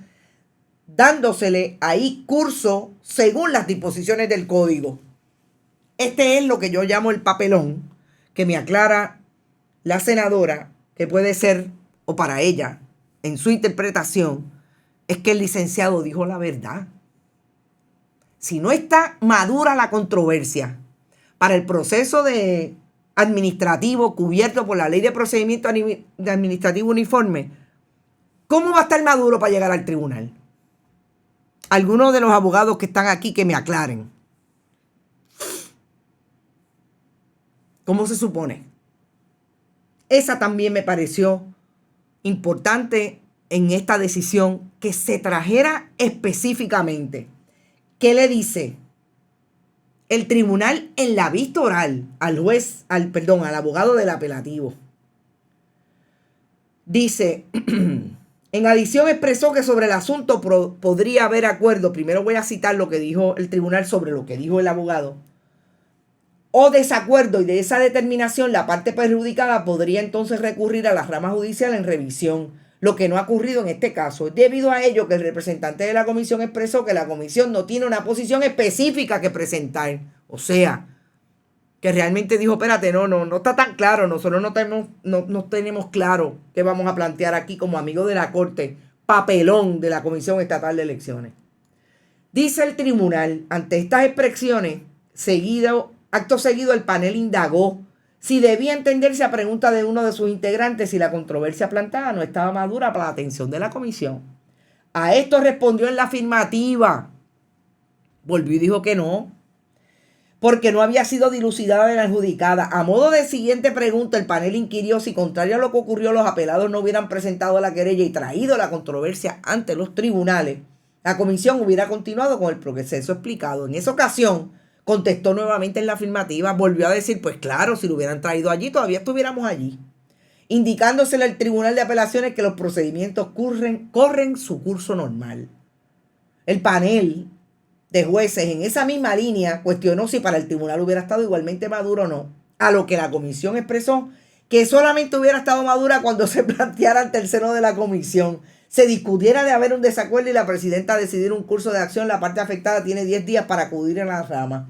dándosele ahí curso según las disposiciones del código. Este es lo que yo llamo el papelón que me aclara la senadora, que puede ser, o para ella, en su interpretación, es que el licenciado dijo la verdad. Si no está madura la controversia para el proceso administrativo cubierto por la Ley de Procedimiento Administrativo Uniforme, ¿cómo va a estar maduro para llegar al tribunal? Algunos de los abogados que están aquí que me aclaren. ¿Cómo se supone? Esa también me pareció importante en esta decisión, que se trajera específicamente. ¿Qué le dice el tribunal en la vista oral al al abogado del apelativo? Dice, en adición expresó que sobre el asunto podría haber acuerdo. Primero voy a citar lo que dijo el tribunal sobre lo que dijo el abogado. O desacuerdo, y de esa determinación la parte perjudicada podría entonces recurrir a la rama judicial en revisión, lo que no ha ocurrido en este caso. Es debido a ello que el representante de la comisión expresó que la comisión no tiene una posición específica que presentar. O sea, que realmente dijo, espérate, no está tan claro, nosotros no tenemos claro qué vamos a plantear aquí como amigos de la Corte, papelón de la Comisión Estatal de Elecciones. Dice el tribunal, ante estas expresiones, acto seguido el panel indagó si debía entenderse a pregunta de uno de sus integrantes si la controversia planteada no estaba madura para la atención de la comisión. A esto respondió en la afirmativa. Volvió y dijo que no, porque no había sido dilucidada ni adjudicada. A modo de siguiente pregunta, el panel inquirió si, contrario a lo que ocurrió, los apelados no hubieran presentado la querella y traído la controversia ante los tribunales. La comisión hubiera continuado con el proceso explicado. En esa ocasión, contestó nuevamente en la afirmativa, volvió a decir, pues claro, si lo hubieran traído allí, todavía estuviéramos allí. Indicándosele al Tribunal de Apelaciones que los procedimientos corren su curso normal. El panel de jueces en esa misma línea cuestionó si para el tribunal hubiera estado igualmente maduro o no, a lo que la comisión expresó que solamente hubiera estado madura cuando se planteara ante el seno de la comisión, se discutiera de haber un desacuerdo y la presidenta decidir un curso de acción. La parte afectada tiene 10 días para acudir a la rama.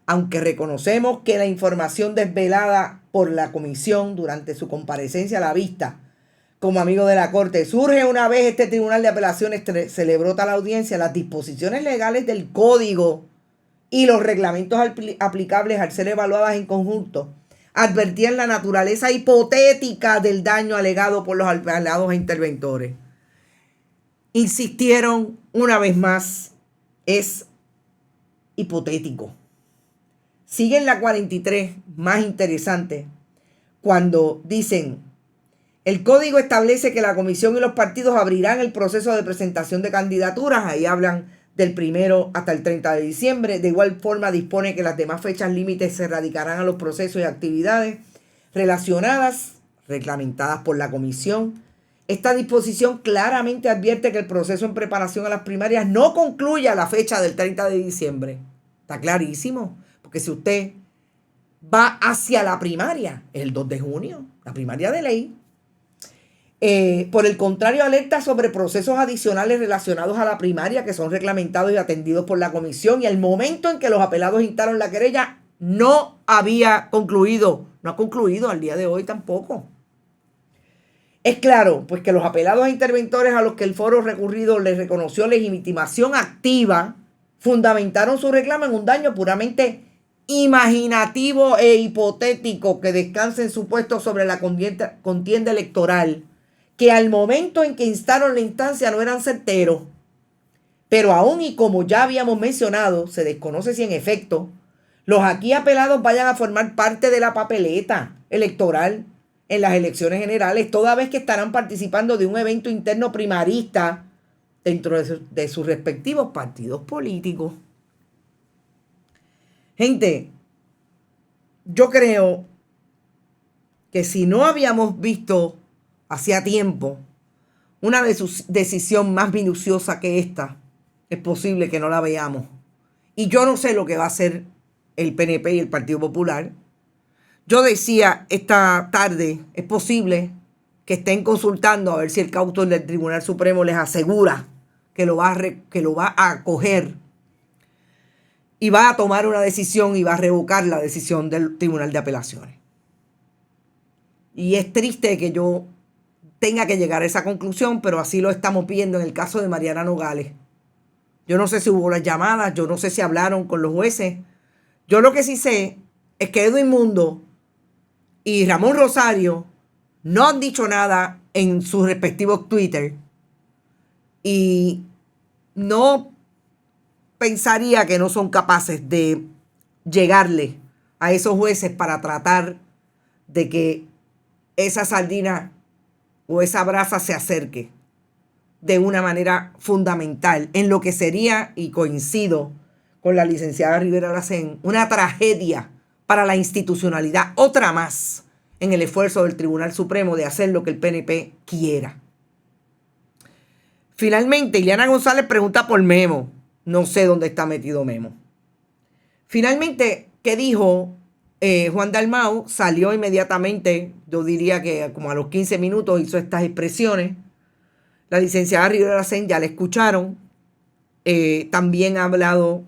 Aunque reconocemos que la información desvelada por la comisión durante su comparecencia a la vista como amigo de la Corte surge una vez este Tribunal de Apelaciones celebró tal audiencia, las disposiciones legales del Código y los reglamentos aplicables al ser evaluadas en conjunto advertían la naturaleza hipotética del daño alegado por los apelados e interventores. Insistieron una vez más, es hipotético. Siguen la 43, más interesante, cuando dicen, el código establece que la comisión y los partidos abrirán el proceso de presentación de candidaturas, ahí hablan del 1 hasta el 30 de diciembre. De igual forma dispone que las demás fechas límites se radicarán a los procesos y actividades relacionadas, reglamentadas por la comisión. Esta disposición claramente advierte que el proceso en preparación a las primarias no concluye a la fecha del 30 de diciembre. Está clarísimo, porque si usted va hacia la primaria, es el 2 de junio, la primaria de ley. Por el contrario, alerta sobre procesos adicionales relacionados a la primaria que son reglamentados y atendidos por la comisión, y el momento en que los apelados instaron la querella no había concluido, no ha concluido al día de hoy tampoco. Es claro, pues que los apelados e interventores a los que el foro recurrido les reconoció legitimación activa fundamentaron su reclamo en un daño puramente imaginativo e hipotético que descansa en supuestos sobre la contienda electoral, que al momento en que instaron la instancia no eran certeros. Pero aún y como ya habíamos mencionado, se desconoce si en efecto los aquí apelados vayan a formar parte de la papeleta electoral en las elecciones generales, toda vez que estarán participando de un evento interno primarista dentro de sus respectivos partidos políticos. Gente, yo creo que si no habíamos visto hacía tiempo una decisión más minuciosa que esta, es posible que no la veamos. Y yo no sé lo que va a hacer el PNP y el Partido Popular. Yo decía esta tarde, es posible que estén consultando a ver si el cautor del Tribunal Supremo les asegura que lo va a acoger y va a tomar una decisión y va a revocar la decisión del Tribunal de Apelaciones. Y es triste que yo tenga que llegar a esa conclusión, pero así lo estamos viendo en el caso de Mariana Nogales. Yo no sé si hubo las llamadas, yo no sé si hablaron con los jueces. Yo lo que sí sé es que Edwin Mundo y Ramón Rosario no han dicho nada en sus respectivos Twitter y no pensaría que no son capaces de llegarle a esos jueces para tratar de que esa sardina o esa brasa se acerque de una manera fundamental en lo que sería, y coincido con la licenciada Rivera Lacén, una tragedia para la institucionalidad, otra más en el esfuerzo del Tribunal Supremo de hacer lo que el PNP quiera. Finalmente, Ileana González pregunta por Memo. No sé dónde está metido Memo. Finalmente, ¿qué dijo Juan Dalmau? Salió inmediatamente, yo diría que como a los 15 minutos hizo estas expresiones. La licenciada Rivera Lacén ya la escucharon. También ha hablado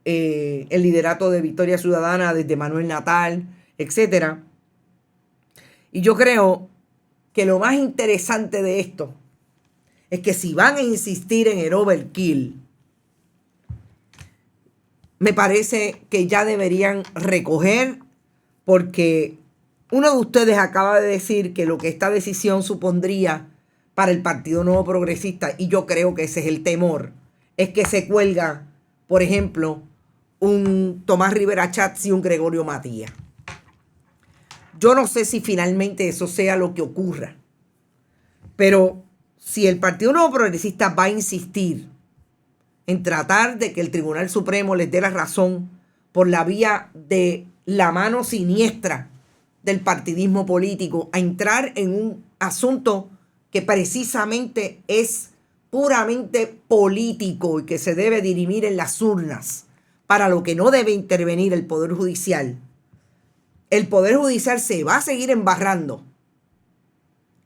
el liderato de Victoria Ciudadana desde Manuel Natal, etc. Y yo creo que lo más interesante de esto es que si van a insistir en el overkill, me parece que ya deberían recoger, porque uno de ustedes acaba de decir que lo que esta decisión supondría para el Partido Nuevo Progresista, y yo creo que ese es el temor, es que se cuelga, por ejemplo, un Tomás Rivera Schatz y un Gregorio Matías. Yo no sé si finalmente eso sea lo que ocurra, pero si el Partido Nuevo Progresista va a insistir en tratar de que el Tribunal Supremo les dé la razón por la vía de la mano siniestra del partidismo político, a entrar en un asunto que precisamente es puramente político y que se debe dirimir en las urnas, para lo que no debe intervenir el Poder Judicial. El Poder Judicial se va a seguir embarrando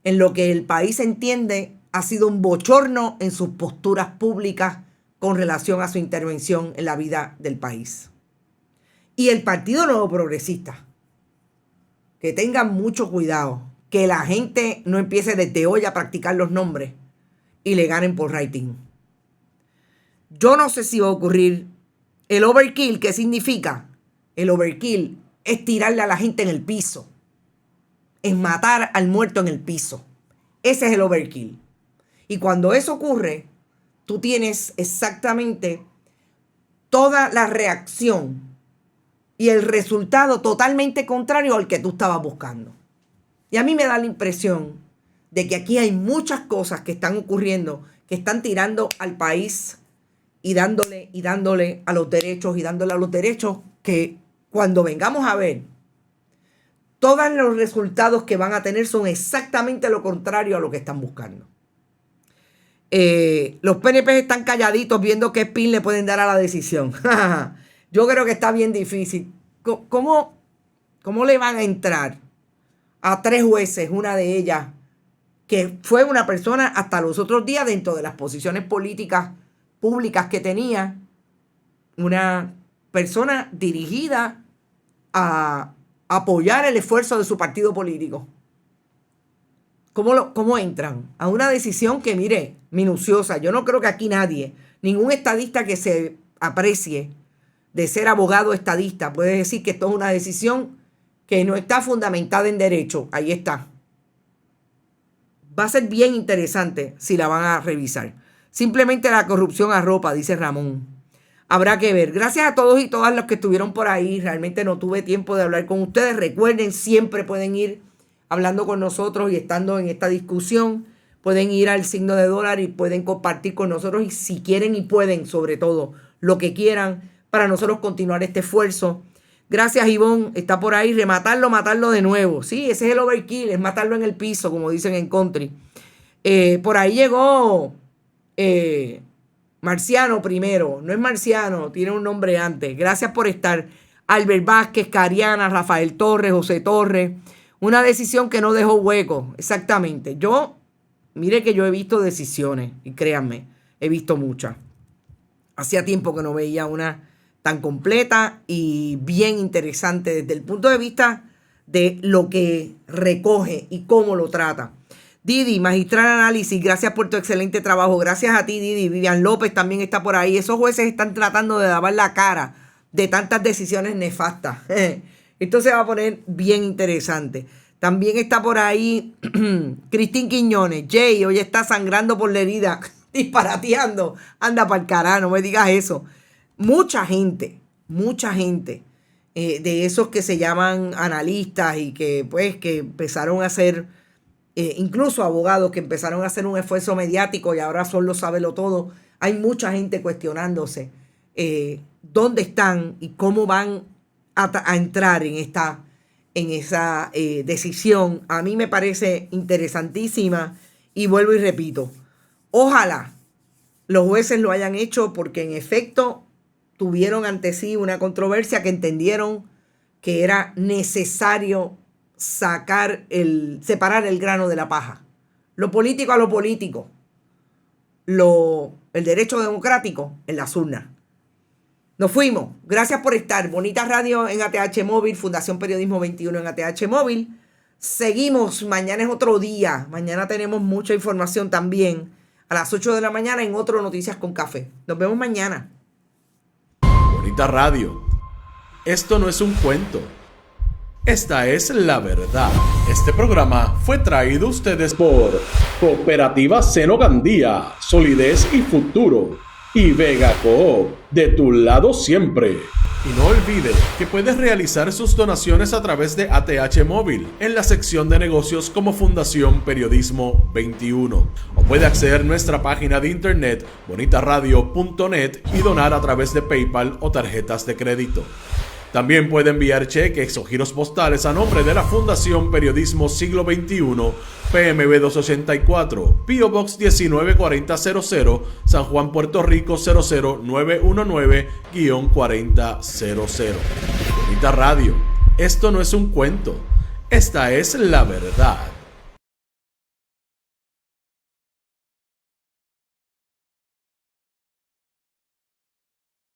en lo que el país entiende ha sido un bochorno en sus posturas públicas con relación a su intervención en la vida del país. Y el Partido Nuevo Progresista, que tengan mucho cuidado, que la gente no empiece desde hoy a practicar los nombres y le ganen por rating. Yo no sé si va a ocurrir el overkill. ¿Qué significa? El overkill es tirarle a la gente en el piso, es matar al muerto en el piso. Ese es el overkill. Y cuando eso ocurre, tú tienes exactamente toda la reacción y el resultado totalmente contrario al que tú estabas buscando. Y a mí me da la impresión de que aquí hay muchas cosas que están ocurriendo, que están tirando al país y dándole a los derechos, que cuando vengamos a ver, todos los resultados que van a tener son exactamente lo contrario a lo que están buscando. Los PNP están calladitos viendo qué spin le pueden dar a la decisión. Yo creo que está bien difícil. ¿Cómo le van a entrar a 3 jueces, una de ellas que fue una persona hasta los otros días dentro de las posiciones políticas públicas que tenía, una persona dirigida a apoyar el esfuerzo de su partido político? ¿Cómo entran a una decisión que, mire, minuciosa? Yo no creo que aquí nadie, ningún estadista que se aprecie de ser abogado estadista, puede decir que esto es una decisión que no está fundamentada en derecho. Ahí está. Va a ser bien interesante si la van a revisar. Simplemente la corrupción arropa, dice Ramón. Habrá que ver. Gracias a todos y todas los que estuvieron por ahí. Realmente no tuve tiempo de hablar con ustedes. Recuerden, siempre pueden ir hablando con nosotros y estando en esta discusión. Pueden ir al signo de dólar y pueden compartir con nosotros, y si quieren y pueden, sobre todo, lo que quieran para nosotros continuar este esfuerzo. Gracias, Ivonne. Está por ahí. Matarlo de nuevo. Sí, ese es el overkill. Es matarlo en el piso, como dicen en country. Por ahí llegó Marciano primero. No es Marciano, tiene un nombre antes. Gracias por estar. Albert Vázquez, Cariana, Rafael Torres, José Torres. Una decisión que no dejó hueco. Exactamente. Mire que yo he visto decisiones, y créanme, he visto muchas. Hacía tiempo que no veía una tan completa y bien interesante desde el punto de vista de lo que recoge y cómo lo trata. Didi, magistral análisis, gracias por tu excelente trabajo. Gracias a ti, Didi. Vivian López también está por ahí. Esos jueces están tratando de lavar la cara de tantas decisiones nefastas. Esto se va a poner bien interesante. También está por ahí Cristín Quiñones. Jay, hoy está sangrando por la herida, disparateando. Anda para el carajo, no me digas eso. Mucha gente de esos que se llaman analistas y que empezaron a hacer, incluso abogados que empezaron a hacer un esfuerzo mediático y ahora son los sabelotodo. Hay mucha gente cuestionándose dónde están y cómo van a entrar en esa decisión. A mí me parece interesantísima y vuelvo y repito, ojalá los jueces lo hayan hecho, porque en efecto tuvieron ante sí una controversia que entendieron que era necesario separar el grano de la paja. Lo político a lo político. El derecho democrático en las urnas. Nos fuimos. Gracias por estar. Bonita Radio en ATH Móvil, Fundación Periodismo 21 en ATH Móvil. Seguimos. Mañana es otro día. Mañana tenemos mucha información también. A las 8 de la mañana en otro Noticias con Café. Nos vemos mañana. Bonita Radio. Esto no es un cuento. Esta es la verdad. Este programa fue traído a ustedes por Cooperativa Seno Gandía, Solidez y Futuro, y Vega Coop, de tu lado siempre. Y no olvide que puedes realizar sus donaciones a través de ATH Móvil en la sección de negocios como Fundación Periodismo 21. O puede acceder a nuestra página de internet bonitaradio.net y donar a través de PayPal o tarjetas de crédito. También puede enviar cheques o giros postales a nombre de la Fundación Periodismo Siglo XXI, PMB 284, P.O. Box 194000, San Juan, Puerto Rico 00919-4000. Bonita Radio, esto no es un cuento, esta es la verdad.